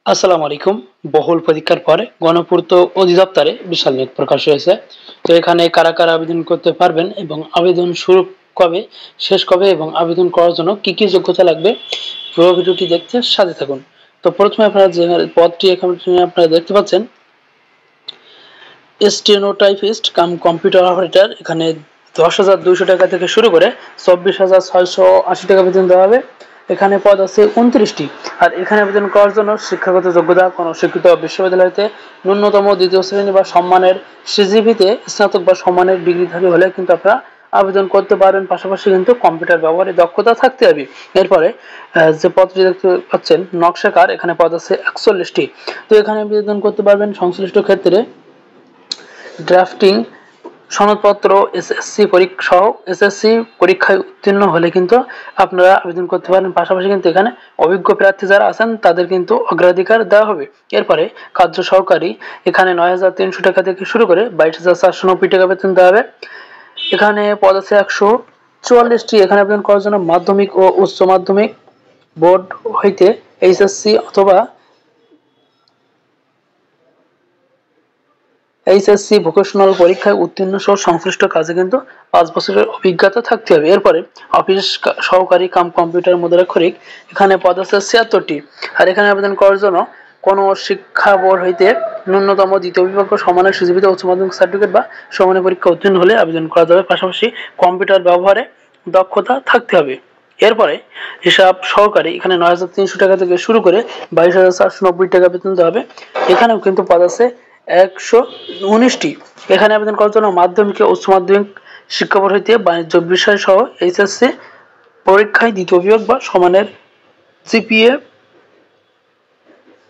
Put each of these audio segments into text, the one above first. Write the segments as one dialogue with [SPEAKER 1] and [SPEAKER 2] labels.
[SPEAKER 1] আসসালামু আলাইকুম। বহুল প্রতীক্ষার পর গণপূর্ত অধিদপ্তরে বিশাল নিয়োগ প্রকাশ হয়েছে। তো এখানে কারা কারা আবেদন করতে পারবেন এবং আবেদন শুরু কবে, শেষ কবে এবং আবেদন করার জন্য কি কি যোগ্যতা লাগবে, পুরো ভিডিওটি দেখতে সাথে থাকুন। তো প্রথমে আপনারা যে পদটি এখানে আপনারা দেখতে পাচ্ছেন, স্টেনোটাইপিস্ট কাম কম্পিউটার অপারেটর, এখানে 10,200 টাকা থেকে শুরু করে 24,680 টাকা বেতন দেওয়া হবে। এখানে পদ আছে 29টি। আর এখানে আবেদন করার জন্য শিক্ষাগত যোগ্যতা কোনো স্বীকৃত বিশ্ববিদ্যালয় হতে ন্যূনতম দ্বিতীয় শ্রেণী বা সম্মানের সিজিপিতে স্নাতক বা সম্মানের ডিগ্রিধারী হলে কিন্তু আপনারা আবেদন করতে পারবেন। পাশাপাশি কিন্তু কম্পিউটার ব্যবহারে দক্ষতা থাকতে হবে। এরপরে যে পদটি দেখতে পাচ্ছেন নকশাকার, এখানে পদ আছে 41টি। তো এখানে আবেদন করতে পারবেন সংশ্লিষ্ট ক্ষেত্রে ড্রাফটিং সনদপত্র এসএসসি পরীক্ষা সহ এসএসসি পরীক্ষায় উত্তীর্ণ হলে কিন্তু আপনারা আবেদন করতে পারেন। পাশাপাশি কিন্তু এখানে অভিজ্ঞ প্রার্থী যারা আছেন তাদের কিন্তু অগ্রাধিকার দেওয়া হবে। এরপরে কার্য সহকারী, এখানে 9,300 টাকা থেকে শুরু করে 22,490 টাকা বেতন দেওয়া হবে। এখানে পদ আছে 144টি। এখানে আবেদন করার জন্য মাধ্যমিক ও উচ্চ মাধ্যমিক বোর্ড হইতে এইচএসসি অথবা এইচএসসি ভোকেশনাল পরীক্ষায় উত্তীর্ণ সহ সংশ্লিষ্ট কাজে কিন্তু 5 বছরের অভিজ্ঞতা থাকতে হবে। এরপরে অফিস সহকারী কাম কম্পিউটার মুদ্রাক্ষরিক, এখানে পদ আছে 76টি। আর এখানে আবেদন করার জন্য কোনো শিক্ষা বোর্ড হইতে ন্যূনতম দ্বিতীয় বিভাগ সমানের সুযোগিত উচ্চ মাধ্যমিক সার্টিফিকেট বা সমানের পরীক্ষা উত্তীর্ণ হলে আবেদন করা যাবে। পাশাপাশি কম্পিউটার ব্যবহারে দক্ষতা থাকতে হবে। এরপরে হিসাব সহকারী, এখানে 9,300 টাকা থেকে শুরু করে 22,490 টাকা বেতন দেওয়া হবে। এখানেও কিন্তু পদ আছে 119টি। এখানে আবেদন করার জন্য মাধ্যমিক ও উচ্চ মাধ্যমিক শিক্ষা বোর্ড হইতে বাণিজ্য বিষয় সহ এইচএসসি পরীক্ষায় দ্বিতীয় বিভাগ বা সমানের জিপিএ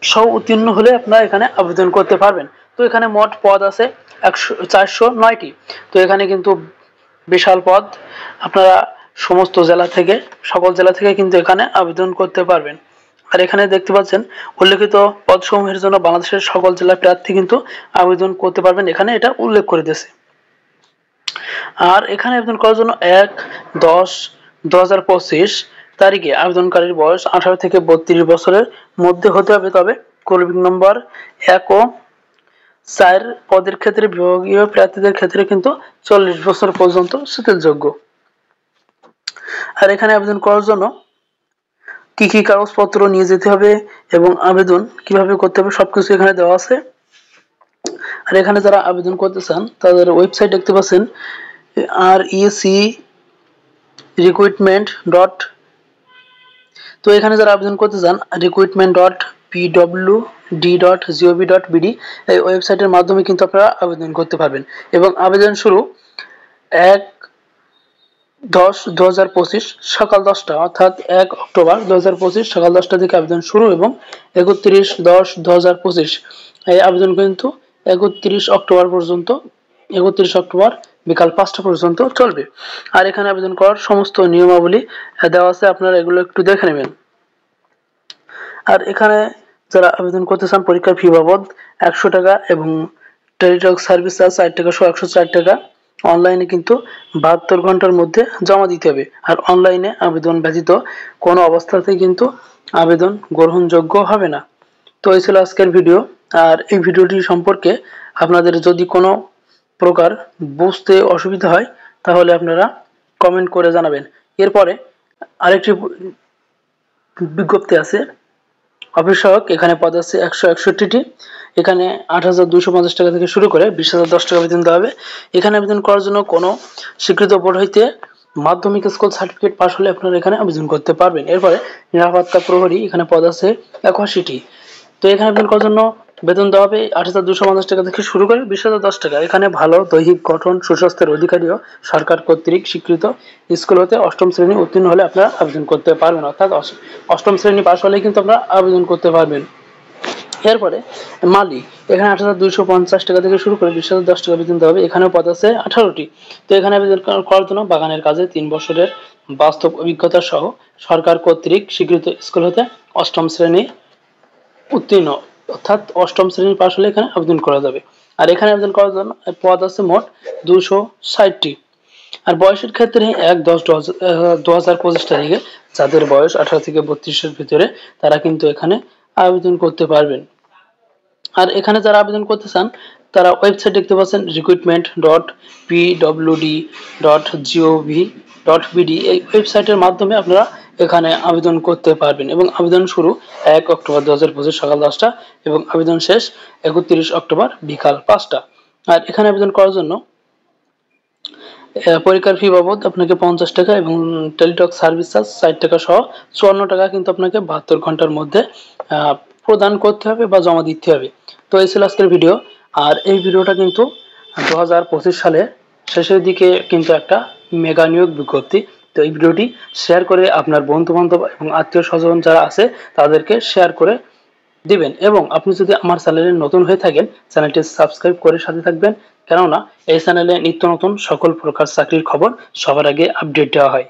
[SPEAKER 1] সহ উত্তীর্ণ হলে আপনারা এখানে আবেদন করতে পারবেন। তো এখানে মোট পদ আছে 409টি। তো এখানে কিন্তু বিশাল পদ, আপনারা সমস্ত জেলা থেকে, সকল জেলা থেকে কিন্তু এখানে আবেদন করতে পারবেন। আর এখানে দেখতে পাচ্ছেন উল্লেখিত পদসমূহের জন্য বাংলাদেশের সকল জেলার প্রার্থী কিন্তু আবেদন করতে পারবেন, এখানে এটা উল্লেখ করে দিয়েছে। আর এখানে আবেদন করার জন্য 1/10/2025 তারিখে আবেদনকারীর বয়স 18 থেকে 32 বছরের মধ্যে হতে হবে। তবে ক্রমিক নম্বর 1 ও 4 পদের ক্ষেত্রে বিভাগীয় প্রার্থীদের ক্ষেত্রে কিন্তু 40 বছর পর্যন্ত শিথিলযোগ্য। আর এখানে আবেদন করার জন্য কি কি কাগজপত্র নিয়ে যেতে হবে এবং আবেদন কিভাবে করতে হবে সবকিছু এখানে দেওয়া আছে। আর এখানে যারা আবেদন করতে চান তাদের ওয়েবসাইট দেখতে পাচ্ছেন recruitment ডট। তো এখানে যারা আবেদন করতে চান recruitment.pwd.gov.bd এই ওয়েবসাইটের মাধ্যমে কিন্তু আপনারা আবেদন করতে পারবেন। এবং আবেদন শুরু 1/10/2025 সকাল 10টা, অর্থাৎ 1 অক্টোবর 2025 সকাল 10টা থেকে আবেদন শুরু এবং 31/10/2025 এই আবেদন কিন্তু 31 অক্টোবর পর্যন্ত, 31 অক্টোবর বিকাল 5টা পর্যন্ত চলবে। আর এখানে আবেদন করার সমস্ত নিয়মাবলী দেওয়া আছে, আপনারা এগুলো একটু দেখে নেবেন। আর এখানে যারা আবেদন করতে চান পরীক্ষার ফি বাবদ 100 টাকা এবং টেলিটক সার্ভিস চার্জ 4 টাকা সহ 104 টাকা অনলাইনে কিন্তু 72 ঘন্টার মধ্যে জমা দিতে হবে। আর অনলাইনে আবেদন ব্যতীত কোনো অবস্থাতেই কিন্তু আবেদন গ্রহণযোগ্য হবে না। তো এই ছিল আজকের ভিডিও। আর এই ভিডিওটি সম্পর্কে আপনাদের যদি কোনো প্রকার বুঝতে অসুবিধা হয় তাহলে আপনারা কমেন্ট করে জানাবেন। এরপরে আরেকটি বিজ্ঞপ্তি আছে অফিস সহায়ক, এখানে পদ আছে 161টি। এখানে 8,250 টাকা থেকে শুরু করে 20,010 টাকা বেতন দেওয়া হবে। এখানে আবেদন করার জন্য কোনো স্বীকৃত বোর্ড হইতে মাধ্যমিক স্কুল সার্টিফিকেট পাস হলে আপনারা এখানে আবেদন করতে পারবেন। এরপরে নিরাপত্তা প্রহরী, এখানে পদ আছে 81টি। তো এখানে আবেদন করার জন্য বেতন দেওয়া হবে 8,250 টাকা থেকে শুরু করে 20,010 টাকা। এখানে ভালো দৈহিক গঠন, সুস্বাস্থ্যের অধিকারীও সরকার কর্তৃক স্বীকৃত স্কুল হতে 8ম শ্রেণী উত্তীর্ণ হলে আপনারা আবেদন করতে পারবেন, অর্থাৎ 8ম শ্রেণী পাস হলেই কিন্তু আপনারা আবেদন করতে পারবেন। এরপরে মালি, এখানে 8,250 টাকা থেকে শুরু করে 20,010 টাকা বেতন দেওয়া হবে। এখানেও পদ আছে 18টি। তো এখানে আবেদন করার জন্য বাগানের কাজে 3 বছরের বাস্তব অভিজ্ঞতা সহ সরকার কর্তৃক স্বীকৃত স্কুল হতে 8ম শ্রেণী উত্তীর্ণ, অর্থাৎ 8ম শ্রেণী পাস হলে এখানে আবেদন করা যাবে। আর এখানে আবেদন করার জন্য পদ আছে মোট 260টি। আর বয়সের ক্ষেত্রে 1/10/2025 তারিখে যাদের বয়স 18 থেকে 32-এর ভিতরে তারা কিন্তু এখানে আবেদন করতে পারবেন। আর এখানে যারা আবেদন করতে চান তারা ওয়েবসাইট দেখতে পাচ্ছেন recruitment.pwd.gov.bd, এই ওয়েবসাইটের মাধ্যমে আপনারা এখানে আবেদন করতে পারবেন এবং আবেদন শুরু 1 অক্টোবর 2025 সকাল 10টা এবং আবেদন শেষ 31 অক্টোবর বিকাল 5টা। আর এখানে আবেদন করার জন্য পরীক্ষার ফি বাবদ আপনাকে 50 টাকা এবং টেলিটক সার্ভিস চার্জ 60 টাকা সহ 54 টাকা কিন্তু আপনাকে 72 ঘন্টার মধ্যে প্রদান করতে হবে বা জমা দিতে হবে। তো এই ছিল আজকের ভিডিও। আর এই ভিডিওটা কিন্তু 2025 সালে শেষের দিকে কিন্তু একটা মেগা নিয়োগ বিজ্ঞপ্তি। তো এই ভিডিওটি শেয়ার করে আপনার বন্ধু বান্ধব এবং আত্মীয় স্বজন যারা আছে তাদেরকে শেয়ার করে দিবেন এবং আপনি যদি আমার চ্যানেলে নতুন হয়ে থাকেন চ্যানেলটি সাবস্ক্রাইব করে সাথে থাকবেন, কেননা এই চ্যানেলে নিত্য নতুন সকল প্রকার চাকরির খবর সবার আগে আপডেট দেওয়া হয়।